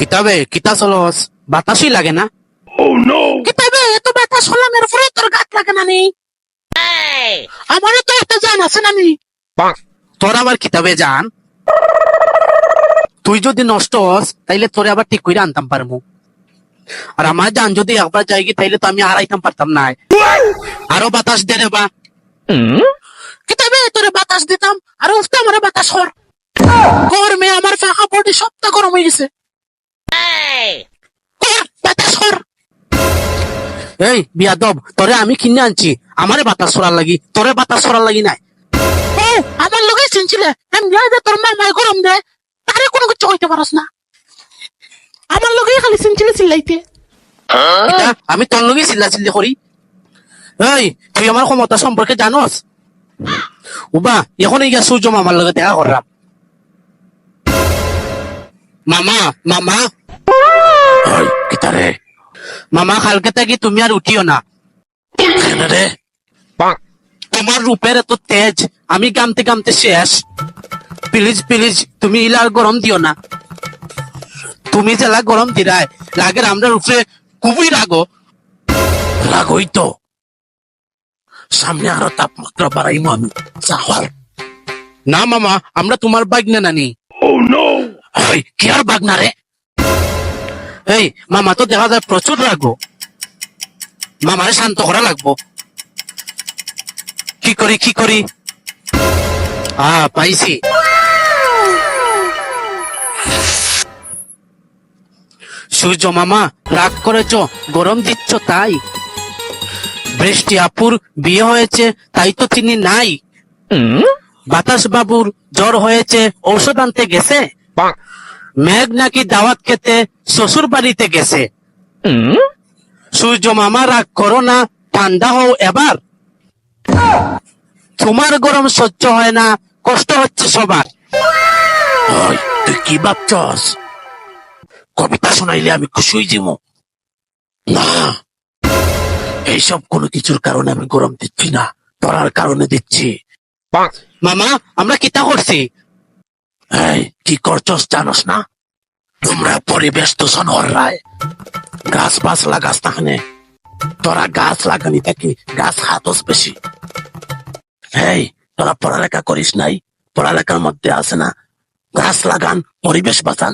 কিতাবে কিতা চলস বাতাসই লাগে না? কিতাবে এত বাতাস হলাম এর পরে তোর গাত লাগে না নি? আমারও তো একটা জান আছে না নি? তোর আবার কিতাবে জান? তুই যদি নষ্ট হস তাইলে তোরে আবার ঠিক করে আনতাম পারবো, আর আমার জান যদি একবার যাইগি তাইলে তো আমি হারাইতাম পারতাম না। আরো বাতাস দে রে বা কিতাবে তোরে বাতাস দিতাম আর উফতে আমার বাতাস হর গরমে আমার ফাঁকা বডি সবটা গরম হয়ে গেছে। বাতাস হর। এই বিয়াদব, তোরে আমি কিনে আনছি আমারে বাতাস সরার লাগি, তোরে বাতাস সরার লাগি নাই। আমার লগে চিনছিলে তোর মামায় গরম দে, তারে কোনো কিছু হইতে পারস না। আমার লগে খালি চিনছিলে চিল্লাইতে, আমি তোর লগে চিল্লা চিল্লি করি? এই তুই আমার ক্ষমতা সম্পর্কে জানোস? উবা এখন এই সূর্য মামার লগে দেখা করলাম। মামা মামা কিতারে মামা, কালকে থেকে তুমি আর উঠিও না রে। তোমার রূপের এত তেজ, আমি গামতে গামতে শেষ। প্লিজ প্লিজ তুমি ইলার গরম দিও না। তুমি জেলা গরম দিরায় লাগে আমরা রূপে খুবই রাগো। রাগই তো, সামনে আরো তাপমাত্রা বাড়াইমো আমি। না মামা, আমরা তোমার বাগনা নানি। কি আর বাগনা রে? এই মামা তো দেখা যায় প্রচুর রাগো, মামারে শান্ত করা লাগবো। কি করি? পাইছি। সূর্য মামা রাগ করেছ, গরম দিচ্ছ তাই? বৃষ্টি আপুর বিয়ে হয়েছে তাই তো তিনি নাই। বাতাস বাবুর জ্বর হয়েছে ঔষধ আনতে গেছে। মেঘ নাকি দাওয়াত খেতে শ্বশুর বাড়িতে গেছে। সূর্য মামা রাগ করো না, ঠান্ডা হও এবার। তোমার গরম সহ্য হয় না, কষ্ট হচ্ছে সবার। তুই কি ভাবছস? কবিতা শোনাইলে আমি খুশি হয়ে যাব না? এইসব কোনো কিছুর কারণে আমি গরম দিচ্ছি না, তোরার কারণে দিচ্ছি। মামা আমরা কিতা করছি? কি করছস জানোস না? তোমরা পরিবেশ দূষণ হরায় গাছ বাস লাগাস তাহলে। তোরা গাছ লাগানি থাকি গাছ হাতস বেশি। তোরা পড়ালেখা করিস নাই? পড়ালেখার মধ্যে আছে না গাছ লাগান পরিবেশ বাঁচান।